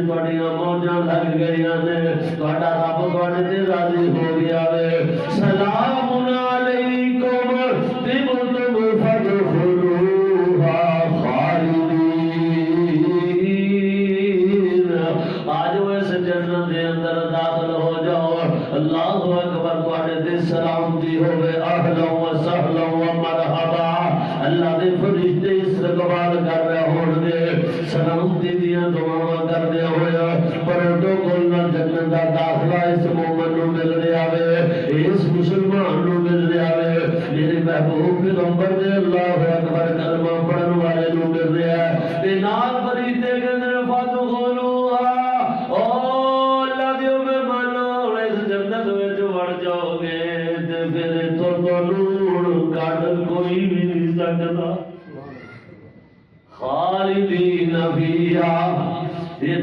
تھوڑیاں موجاں لگ گئیاں نے تھوڑا رب تھوڑے تے راضی ہو گیا وے سلام علیکم طبتم فادخلوها خالدین آج وہ اس جنت دے اندر داخل ہو جاؤ اللہ اکبر تھوڑے تے سلامتی ہوئے اہلا و سہلا و مرحبا اللہ دے فرشتے استقبال کر رہے ہون گے سلامتی دیاں دعاواں کر دیا ہویا پروٹوکول نہ جنت دا داخلہ اس مومن نو مل رہا وے اس مسلمان نو مل رہا وے میرے محبوب پیغمبر دے اللہ اکبر کلمہ پڑھن والے نو مل رہا ہے تے نال فرشتے کہندے نے فادخلوها او اللہ دیو میں مانو اس جنت وچ وڑ جاؤ گے تے پھر تانوں کڈ کوئی بھی نہیں سکدا خالدین فیہا